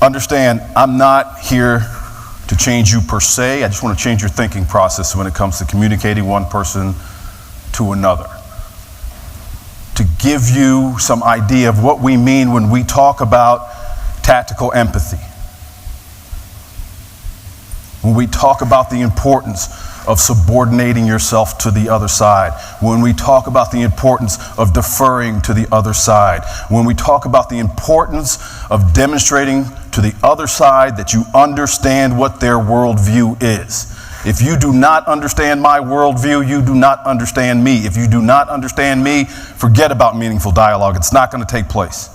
understand, I'm not here to change you per se. I just want to change your thinking process when it comes to communicating one person to another. To give you some idea of what we mean when we talk about tactical empathy. When we talk about the importance of subordinating yourself to the other side. When we talk about the importance of deferring to the other side. When we talk about the importance of demonstrating to the other side that you understand what their worldview is. If you do not understand my worldview, you do not understand me. If you do not understand me, forget about meaningful dialogue. It's not going to take place.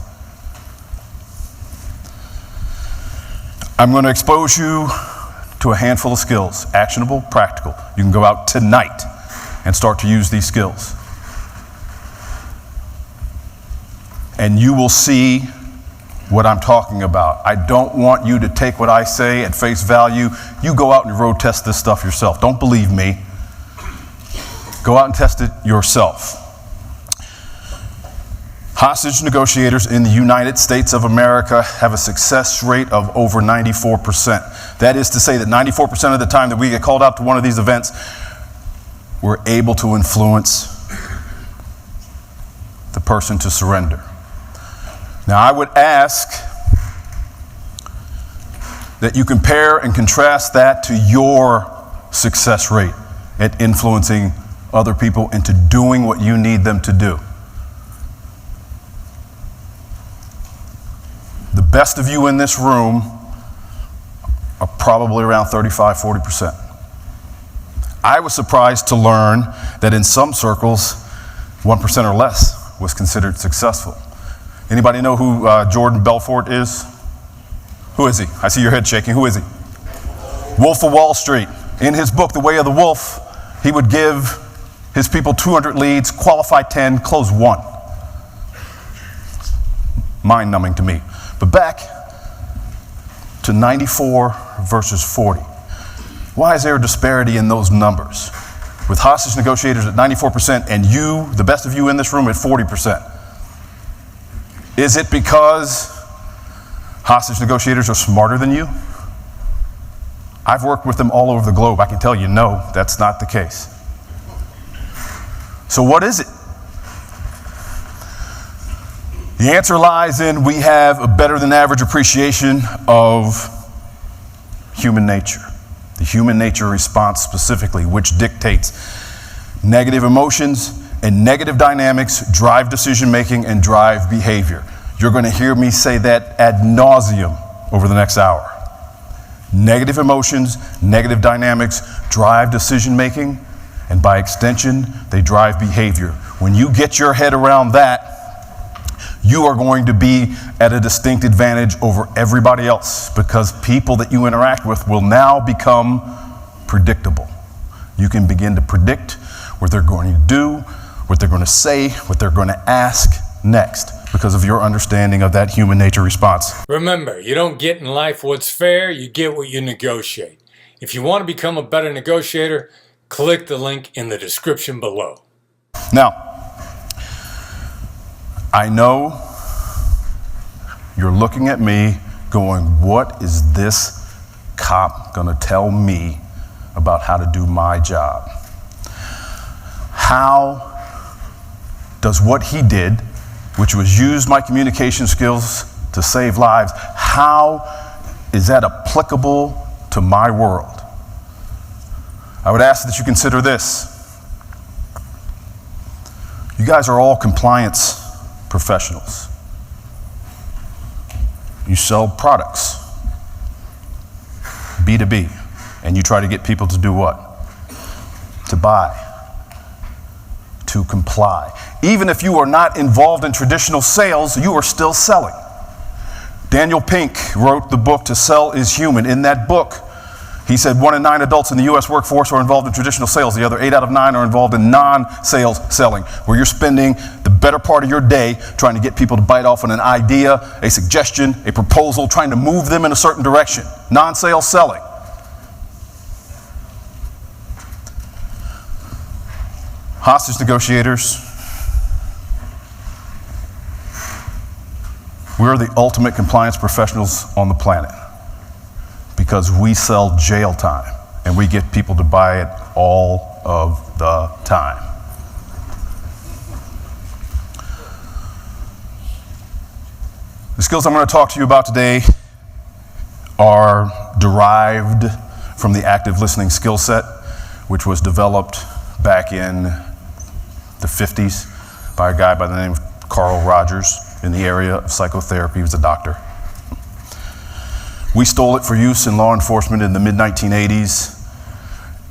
I'm going to expose you to a handful of skills, actionable, practical. You can go out tonight and start to use these skills. And you will see what I'm talking about. I don't want you to take what I say at face value. You go out and road test this stuff yourself. Don't believe me. Go out and test it yourself. Hostage negotiators in the United States of America have a success rate of over 94%. That is to say that 94% of the time that we get called out to one of these events, we're able to influence the person to surrender. Now, I would ask that you compare and contrast that to your success rate at influencing other people into doing what you need them to do. The best of you in this room are probably around 35, 40%. I was surprised to learn that in some circles, 1% or less was considered successful. Anybody know who Jordan Belfort is? Who is he? I see your head shaking. Who is he? Wolf of Wall Street. In his book, The Way of the Wolf, he would give his people 200 leads, qualify 10, close 1. Mind-numbing to me. But back to 94 versus 40. Why is there a disparity in those numbers? With hostage negotiators at 94% and you, the best of you in this room, at 40%. Is it because hostage negotiators are smarter than you? I've worked with them all over the globe. I can tell you, no, that's not the case. So what is it? The answer lies in we have a better than average appreciation of human nature. The human nature response specifically, which dictates negative emotions and negative dynamics drive decision-making and drive behavior. You're going to hear me say that ad nauseum over the next hour. Negative emotions, negative dynamics drive decision-making, and by extension, they drive behavior. When you get your head around that, you are going to be at a distinct advantage over everybody else because people that you interact with will now become predictable. You can begin to predict what they're going to do, what they're going to say, what they're going to ask next because of your understanding of that human nature response. Remember, you don't get in life what's fair, you get what you negotiate. If you want to become a better negotiator, click the link in the description below. Now, I know you're looking at me going, what is this cop going to tell me about how to do my job? How does what he did, which was use my communication skills to save lives, how is that applicable to my world? I would ask that you consider this. You guys are all compliance professionals. You sell products, B2B, and you try to get people to do what? To buy, to comply. Even if you are not involved in traditional sales, you are still selling. Daniel Pink wrote the book To Sell is Human. In that book, he said 1 in 9 adults in the U.S. workforce are involved in traditional sales. The other 8 out of 9 are involved in non-sales selling, where you're spending the better part of your day trying to get people to bite off on an idea, a suggestion, a proposal, trying to move them in a certain direction. Non-sales selling. Hostage negotiators, We're the ultimate compliance professionals on the planet because we sell jail time and we get people to buy it all of the time. The skills I'm going to talk to you about today are derived from the active listening skill set, which was developed back in the 50s by a guy by the name of Carl Rogers in the area of psychotherapy. He was a doctor. We stole it for use in law enforcement in the mid-1980s,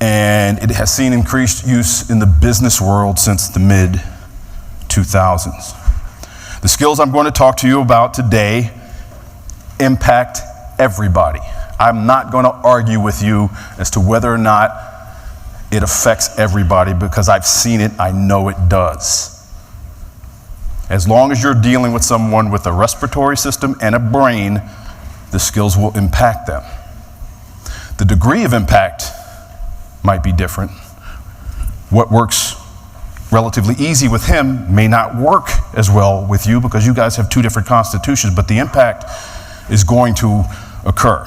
and it has seen increased use in the business world since the mid-2000s. The skills I'm going to talk to you about today impact everybody. I'm not going to argue with you as to whether or not it affects everybody because I've seen it, I know it does. As long as you're dealing with someone with a respiratory system and a brain, the skills will impact them. The degree of impact might be different. What works relatively easy with him may not work as well with you because you guys have two different constitutions, but the impact is going to occur.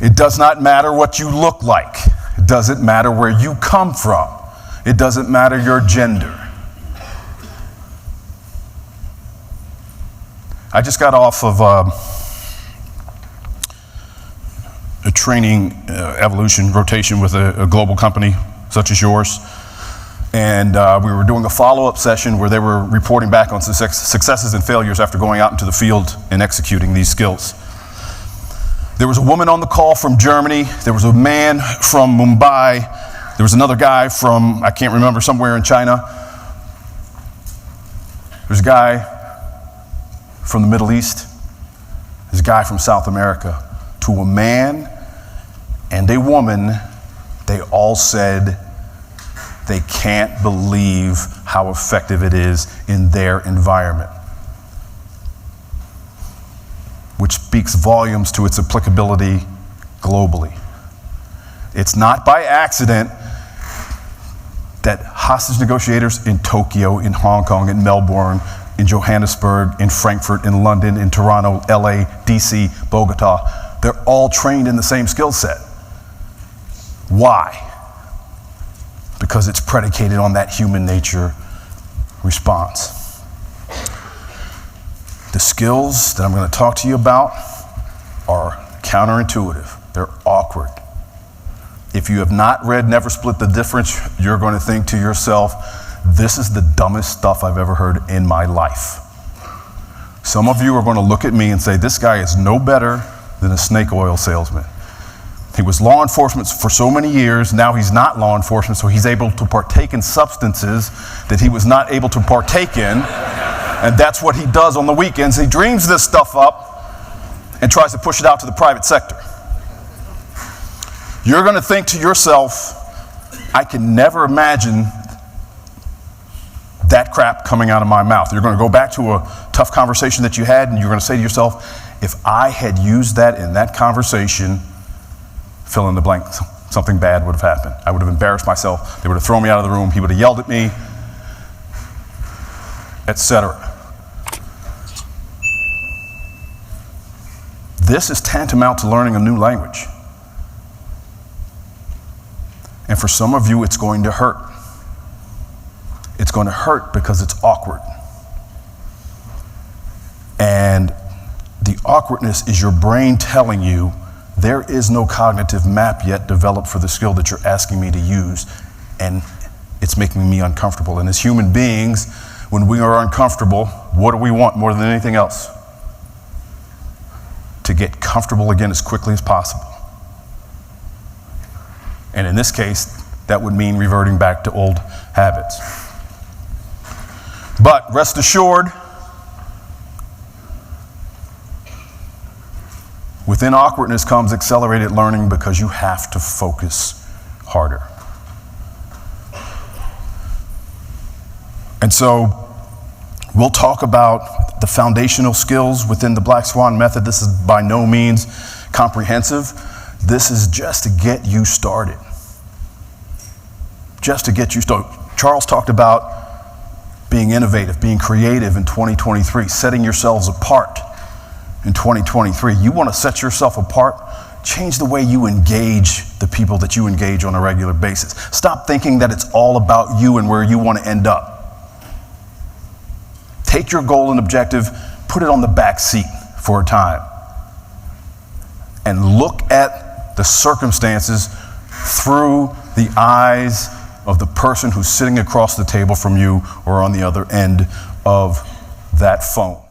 It does not matter what you look like. It doesn't matter where you come from. It doesn't matter your gender. I just got off of a training evolution rotation with a global company such as yours. And we were doing a follow-up session where they were reporting back on successes and failures after going out into the field and executing these skills. There was a woman on the call from Germany. There was a man from Mumbai. There was another guy from, I can't remember, somewhere in China. There's a guy from the Middle East. There's a guy from South America. To a man and a woman, they all said they can't believe how effective it is in their environment, which speaks volumes to its applicability globally. It's not by accident that hostage negotiators in Tokyo, in Hong Kong, in Melbourne, in Johannesburg, in Frankfurt, in London, in Toronto, LA, DC, Bogota, they're all trained in the same skill set. Why? Because it's predicated on that human nature response. The skills that I'm going to talk to you about are counterintuitive. They're awkward. If you have not read Never Split the Difference, you're going to think to yourself, this is the dumbest stuff I've ever heard in my life. Some of you are going to look at me and say, this guy is no better than a snake oil salesman. He was law enforcement for so many years, now he's not law enforcement, so he's able to partake in substances that he was not able to partake in, and that's what he does on the weekends. He dreams this stuff up and tries to push it out to the private sector. You're going to think to yourself, I can never imagine that crap coming out of my mouth. You're going to go back to a tough conversation that you had, and you're going to say to yourself, if I had used that in that conversation, fill in the blank, something bad would have happened. I would have embarrassed myself. They would have thrown me out of the room. He would have yelled at me, etc. This is tantamount to learning a new language. And for some of you, it's going to hurt. It's going to hurt because it's awkward. And the awkwardness is your brain telling you there is no cognitive map yet developed for the skill that you're asking me to use, and it's making me uncomfortable. And as human beings, when we are uncomfortable, what do we want more than anything else? To get comfortable again as quickly as possible. And in this case, that would mean reverting back to old habits. But rest assured, within awkwardness comes accelerated learning because you have to focus harder. And so we'll talk about the foundational skills within the Black Swan method. This is by no means comprehensive. This is just to get you started. Just to get you started. Charles talked about being innovative, being creative in 2023, setting yourselves apart in 2023. You want to set yourself apart? Change the way you engage the people that you engage on a regular basis. Stop thinking that it's all about you and where you want to end up. Take your goal and objective, put it on the back seat for a time, and look at the circumstances through the eyes of the person who's sitting across the table from you or on the other end of that phone.